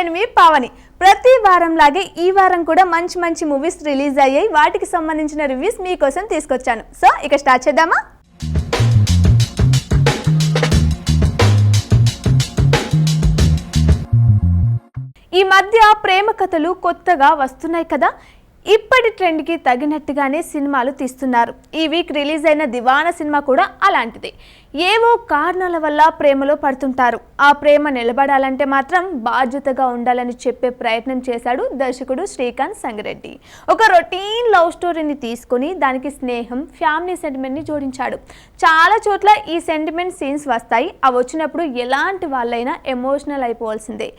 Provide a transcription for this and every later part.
నేను మీ పావని. ప్రతి వారం లాగే ఈ వారం కూడా మంచి మంచి మూవీస్ రిలీజ్ అయ్యాయి. వాటికి సంబంధించిన రివ్యూస్ మీకోసం తీసుకొచ్చాను. సో ఇక స్టార్ట్ చేద్దామా? ఈ మధ్య ప్రేమ కథలు కొత్తగా వస్తున్నాయి కదా. ఇప్పటి ట్రెండ్కి తగినట్టుగానే సినిమాలు తీస్తున్నారు. ఈ వీక్ రిలీజ్ అయిన దివానా సినిమా కూడా అలాంటిదే. ఏవో కారణాల వల్ల ప్రేమలో పడుతుంటారు. ఆ ప్రేమ నిలబడాలంటే మాత్రం బాధ్యతగా ఉండాలని చెప్పే ప్రయత్నం చేశాడు దర్శకుడు శ్రీకాంత్ సంగిరెడ్డి. ఒక రొటీన్ లవ్ స్టోరీని తీసుకొని దానికి స్నేహం, ఫ్యామిలీ సెంటిమెంట్ని జోడించాడు. చాలా చోట్ల ఈ సెంటిమెంట్ సీన్స్ వస్తాయి. అవి వచ్చినప్పుడు ఎలాంటి వాళ్ళైనా ఎమోషనల్ అయిపోవాల్సిందే.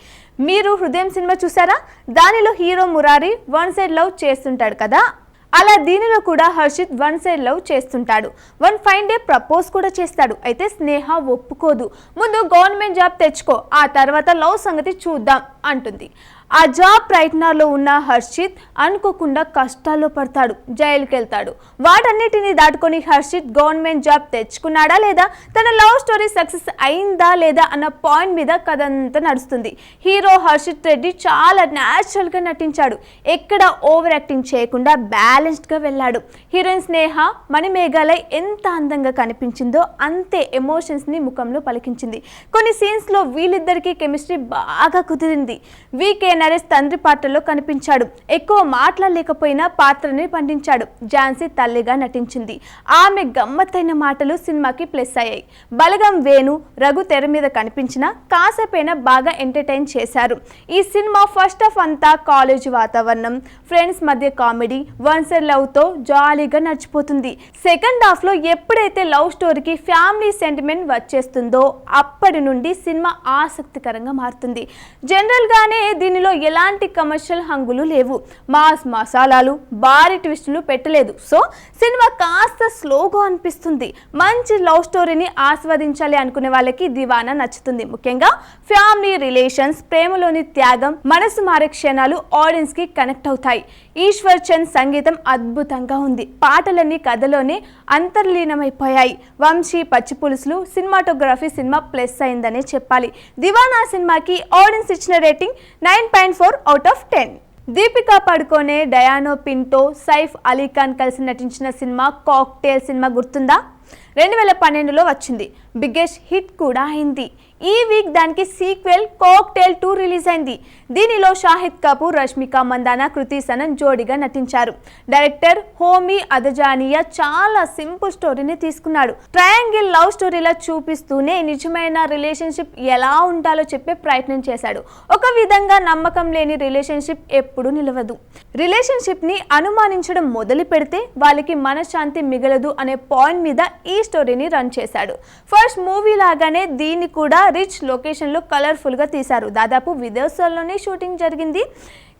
మీరు హృదయం సినిమా చూసారా? దానిలో hero Murari one side love చేస్తుంటాడు కదా. అలా దీనిలో కూడా హర్షిత్ వన్ సైడ్ లవ్ చేస్తుంటాడు. వన్ ఫైన్ డే ప్రపోజ్ కూడా చేస్తాడు. అయితే స్నేహ ఒప్పుకోదు. ముందు గవర్నమెంట్ జాబ్ తెచ్చుకో, ఆ తర్వాత లవ్ సంగతి చూద్దాం అంటుంది. ఆ జాబ్ ప్రయత్నాల్లో ఉన్న హర్షిత్ అనుకోకుండా కష్టాల్లో పడతాడు, జైలుకి వెళ్తాడు. వాటన్నిటిని దాటుకొని హర్షిత్ గవర్నమెంట్ జాబ్ తెచ్చుకున్నాడా లేదా, తన లవ్ స్టోరీ సక్సెస్ అయిందా లేదా అన్న పాయింట్ మీద కథ అంతా నడుస్తుంది. హీరో హర్షిత్ రెడ్డి చాలా న్యాచురల్గా నటించాడు. ఎక్కడ ఓవర్ యాక్టింగ్ చేయకుండా బ్యాలెన్స్డ్గా వెళ్ళాడు. హీరోయిన్ స్నేహ మణిమేఘాలయ్ ఎంత అందంగా కనిపించిందో అంతే ఎమోషన్స్ని ముఖంలో పలికించింది. కొన్ని సీన్స్లో వీళ్ళిద్దరికీ కెమిస్ట్రీ బాగా కుదిరింది. వీకే నరేష్ తండ్రి పాత్రలో కనిపించాడు. ఎక్కువ మాట్లాడలేకపోయినా పాత్రని పండించాడు. ఝాన్సీ తల్లిగా నటించింది. ఆమె గమ్మత్తైన మాటలు సినిమాకి ప్లస్ అయ్యాయి. బలగం వేణు, రఘు తెర మీద కనిపించినా కాసేపైనా బాగా ఎంటర్టైన్ చేశారు. ఈ సినిమా ఫస్ట్ హాఫ్ అంతా కాలేజ్ వాతావరణం, ఫ్రెండ్స్ మధ్య కామెడీ, వన్ సైడ్ లవ్ తో జాలీగా నడిచిపోతుంది. సెకండ్ హాఫ్ లో ఎప్పుడైతే లవ్ స్టోరీకి ఫ్యామిలీ సెంటిమెంట్ వచ్చేస్తుందో అప్పటి నుండి సినిమా ఆసక్తికరంగా మారుతుంది. జనరల్ గానే దీనిలో ఎలాంటి కమర్షియల్ హంగులు లేవు. మాస్ మసాలాలు, భారీ ట్విస్టులు పెట్టలేదు. సో సినిమా కాస్త స్లోగా అనిపిస్తుంది. మంచి లవ్ స్టోరీని ఆస్వాదించాలి అనుకునే వాళ్ళకి దివానా నచ్చుతుంది. ముఖ్యంగా ఫ్యామిలీ రిలేషన్స్, ప్రేమలోని త్యాగం, మనసు మారే క్షణాలు ఆడియన్స్ కి కనెక్ట్ అవుతాయి. ఈశ్వర్ చంద్ సంగీతం అద్భుతంగా ఉంది. పాటలన్నీ కథలోనే అంతర్లీనమైపోయాయి. వంశీ పచ్చిపులుసులు, సినిమాటోగ్రఫీ సినిమా ప్లస్ అయిందనే చెప్పాలి. దివానా సినిమాకి ఆడియన్స్ ఇచ్చిన రేటింగ్ 9.4 out of 10. దీపికా పడుకోనే, డయానో పింటో, సైఫ్ అలీ ఖాన్ కలిసి నటించిన సినిమా కాక్టైల్ సినిమా గుర్తుందా? 2012లో వచ్చింది. బిగ్గెస్ట్ హిట్ కూడా అయింది. ఈ వీక్ దానికి సీక్వెల్ కాక్టైల్ 2 రిలీజ్ అయింది. దీనిలో షాహిద్ కపూర్, రష్మిక మందాన, కృతి సనన్ జోడీగా నటించారు. డైరెక్టర్ హోమీ అదజానియా చాలా సింపుల్ స్టోరీని తీసుకున్నాడు. ట్రయాంగిల్ లవ్ స్టోరీలా చూపిస్తూనే నిజమైన రిలేషన్షిప్ ఎలా ఉండాలో చెప్పే ప్రయత్నం చేశాడు. ఒక విధంగా నమ్మకం లేని రిలేషన్షిప్ ఎప్పుడు నిలవదు. రిలేషన్షిప్ ని అనుమానించడం మొదలు పెడితే వాళ్ళకి మనశ్శాంతి మిగలదు అనే పాయింట్ మీద ఈ స్టోరీని రన్ చేశాడు. ఫస్ట్ మూవీ లాగానే దీన్ని కూడా రిచ్ లొకేషన్ లో కలర్ఫుల్ గా తీశారు. దాదాపు విదేశాల్లోనే షూటింగ్ జరిగింది.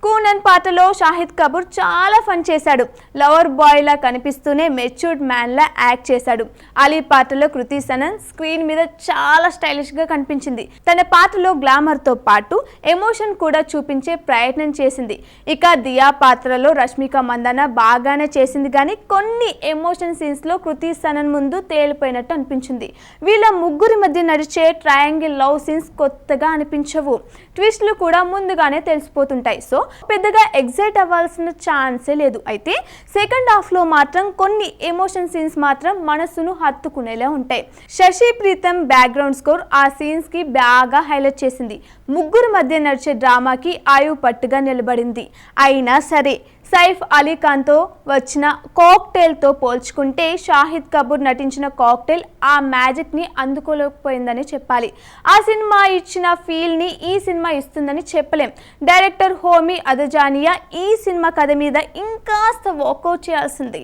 కూనన్ పాటలో షాహిద్ కపూర్ చాలా ఫన్ చేశాడు. లవర్ బాయ్ లా కనిపిస్తూనే మెచ్యూర్డ్ మ్యాన్ లా యాక్ట్ చేశాడు. అలీ పాటలో కృతి సనన్ స్క్రీన్ మీద చాలా స్టైలిష్ గా కనిపించింది. తన పాటలో గ్లామర్ తో పాటు ఎమోషన్ కూడా చూపించే ప్రయత్నం చేసింది. ఇక దియా పాత్రలో రష్మిక మందాన బాగానే చేసింది, కానీ కొన్ని ఎమోషన్ సీన్స్ లో కృతి సనన్ ముందు తేలిపోయినట్టు అనిపించింది. వీళ్ళ ముగ్గురి మధ్య నడిచే ట్రయాంగిల్ లవ్ సీన్స్ కొత్తగా అనిపించవు. ట్విస్ట్లు కూడా ముందుగానే తెలిసిపోతుంటాయి. సో పెద్దగా ఎగ్జైట్ అవ్వాల్సిన ఛాన్సే లేదు. అయితే సెకండ్ హాఫ్ లో మాత్రం కొన్ని ఎమోషన్ సీన్స్ మాత్రం మనసును హత్తుకునేలా ఉంటాయి. శశి ప్రీతం బ్యాక్గ్రౌండ్ స్కోర్ ఆ సీన్స్ కి బాగా హైలైట్ చేసింది. ముగ్గురు మధ్య నడిచే డ్రామాకి ఆయువు పట్టుగా నిలబడింది. అయినా సరే సైఫ్ అలీ ఖాన్తో వచ్చిన కాక్టైల్తో పోల్చుకుంటే షాహిద్ కపూర్ నటించిన కాక్టైల్ ఆ మ్యాజిక్ని అందుకోలేకపోయిందని చెప్పాలి. ఆ సినిమా ఇచ్చిన ఫీల్ని ఈ సినిమా ఇస్తుందని చెప్పలేం. డైరెక్టర్ హోమీ అదజానియా ఈ సినిమా కథ మీద ఇంకాస్త వర్కౌట్ చేయాల్సింది.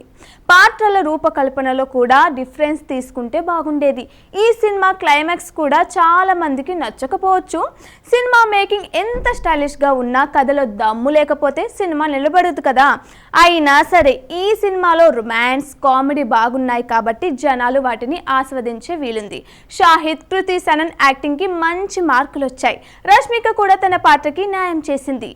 పాత్రల రూపకల్పనలో కూడా డిఫరెన్స్ తీసుకుంటే బాగుండేది. ఈ సినిమా క్లైమాక్స్ కూడా చాలా మందికి నచ్చకపోవచ్చు. సినిమా మేకింగ్ ఎంత స్టైలిష్గా ఉన్నా కథలో దమ్ము లేకపోతే సినిమా నిలబడదు కదా. అయినా సరే ఈ సినిమాలో రొమాన్స్, కామెడీ బాగున్నాయి కాబట్టి జనాలు వాటిని ఆస్వాదించే వీలుంది. షాహిద్, కృతి సనన్ యాక్టింగ్కి మంచి మార్కులు వచ్చాయి. రష్మిక కూడా తన పాత్రకి న్యాయం చేసింది.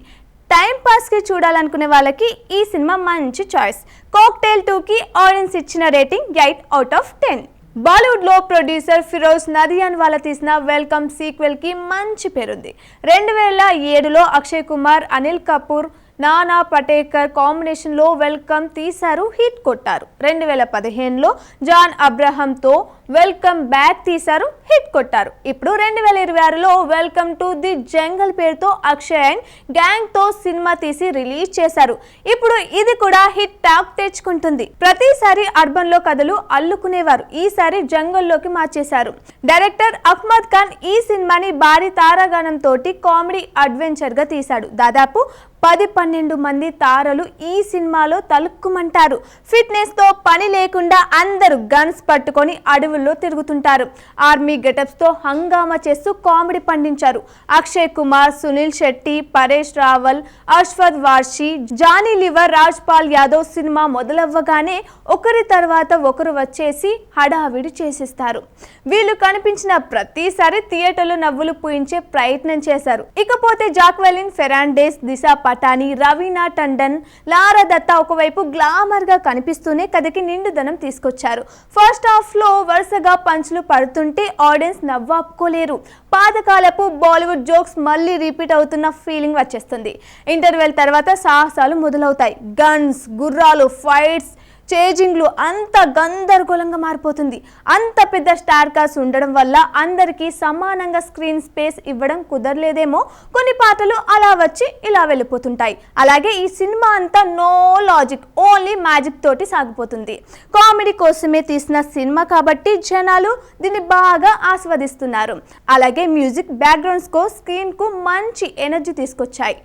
టైం పాస్కి చూడాలనుకునే వాళ్ళకి ఈ సినిమా మంచి చాయిస్. కాక్టైల్ 2కి ఆడియన్స్ ఇచ్చిన రేటింగ్ 8 out of 10. బాలీవుడ్ లో ప్రొడ్యూసర్ ఫిరోజ్ నదియాన్ వాళ్ళ తీసిన వెల్కమ్ సీక్వెల్ కి మంచి పేరుంది. 2007లో అక్షయ్ కుమార్, అనిల్ కపూర్, నానా పటేకర్ కాంబినేషన్ లో వెల్కమ్ తీశారు, హిట్ కొట్టారు. 2015లో జాన్ అబ్రహం తో వెల్కమ్ బ్యాక్ తీశారు, హిట్ కొట్టారు. ఇప్పుడు 2026లో వెల్కమ్ టు ది జంగల్ పేరుతో అక్షయ్ అండ్ గ్యాంగ్ తో సినిమా తీసి రిలీజ్ చేశారు. ఇప్పుడు ఇది కూడా హిట్ టాక్ తెచ్చుకుంటుంది. ప్రతిసారి అర్బన్ లో కథలు అల్లుకునేవారు, ఈసారి జంగల్లోకి మార్చేశారు. డైరెక్టర్ అహ్మద్ ఖాన్ ఈ సినిమాని భారీ తారాగణం తోటి కామెడీ అడ్వెంచర్ గా తీశాడు. దాదాపు 10-12 మంది తారలు ఈ సినిమాలో తలుక్కుమంటారు. ఫిట్నెస్ తో పని లేకుండా అందరూ గన్స్ పట్టుకొని అడవుల్లో తిరుగుతుంటారు. ఆర్మీ గెటప్స్ తో హంగామా చేస్తూ కామెడీ పండించారు. అక్షయ్ కుమార్, సునీల్ శెట్టి, పరేష్ రావల్, అశ్వథ్ వార్షి, జానీ లివర్, రాజ్ పాల్ యాదవ్ సినిమా మొదలవ్వగానే ఒకరి తర్వాత ఒకరు వచ్చేసి హడావిడి చేసేస్తారు. వీళ్ళు కనిపించిన ప్రతిసారి థియేటర్లో నవ్వులు పూయించే ప్రయత్నం చేశారు. ఇకపోతే జాక్వెలిన్ ఫెర్నాండెస్, దిశా పటాని, రవీనా టండన్, లారా దత్తా ఒకవైపు గ్లామర్ గా కనిపిస్తూనే కథకి నిండుదనం తీసుకొచ్చారు. ఫస్ట్ హాఫ్ లో వరుసగా పంచులు పడుతుంటే ఆడియన్స్ నవ్వాపుకోలేరు. పాతకాలపు బాలీవుడ్ జోక్స్ మళ్ళీ రిపీట్ అవుతున్న ఫీలింగ్ వచ్చేస్తుంది. ఇంటర్వెల్ తర్వాత సాహసాలు మొదలవుతాయి. గన్స్, గుర్రాలు, ఫైట్స్, చేజింగ్లు అంత గందరగోళంగా మారిపోతుంది. అంత పెద్ద స్టార్ కాస్ట్ ఉండడం వల్ల అందరికీ సమానంగా స్క్రీన్ స్పేస్ ఇవ్వడం కుదరలేదేమో. కొన్ని పాటలు అలా వచ్చి ఇలా వెళ్ళిపోతుంటాయి. అలాగే ఈ సినిమా అంతా నో లాజిక్, ఓన్లీ మ్యాజిక్ తోటి సాగిపోతుంది. కామెడీ కోసమే తీసిన సినిమా కాబట్టి జనాలు దీన్ని బాగా ఆస్వాదిస్తున్నారు. అలాగే మ్యూజిక్, బ్యాక్గ్రౌండ్ స్కోర్ స్క్రీన్ కు మంచి ఎనర్జీ తీసుకొచ్చాయి.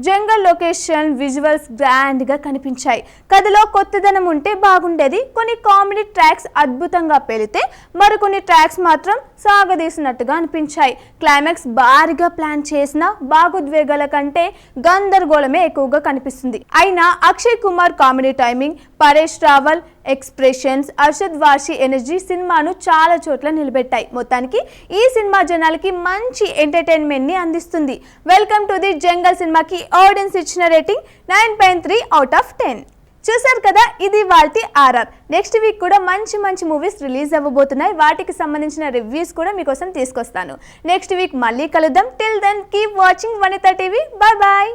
జంగల్ లొకేషన్, విజువల్స్ గ్రాండ్ గా కనిపించాయి. కథలో కొత్తదనం ఉంటే బాగుండేది. కొన్ని కామెడీ ట్రాక్స్ అద్భుతంగా పెళితే మరికొన్ని ట్రాక్స్ మాత్రం సాగదీసినట్టుగా అనిపించాయి. క్లైమాక్స్ భారీగా ప్లాన్ చేసిన భావోద్వేగాల కంటే గందరగోళమే ఎక్కువగా కనిపిస్తుంది. అయినా Akshay Kumar comedy timing, Paresh Rawal expressions, Arshad Warsi energy సినిమాను చాలా చోట్ల నిలబెట్టాయి. మొత్తానికి ఈ సినిమా జనాలకి మంచి ఎంటర్టైన్మెంట్ ని అందిస్తుంది. వెల్కమ్ టు ది జంగల్ సినిమాకి ఆడియన్స్ ఇచ్చిన రేటింగ్ 9.3/10. చూసారు కదా, ఇది వాల్టి ఆర్ఆర్. నెక్స్ట్ వీక్ కూడా మంచి మూవీస్ రిలీజ్ అవ్వబోతున్నాయి. వాటికి సంబంధించిన రివ్యూస్ కూడా మీకోసం తీసుకొస్తాను. నెక్స్ట్ వీక్ మళ్ళీ కలుద్దాం. Till then keep watching Vanitha TV. Bye bye.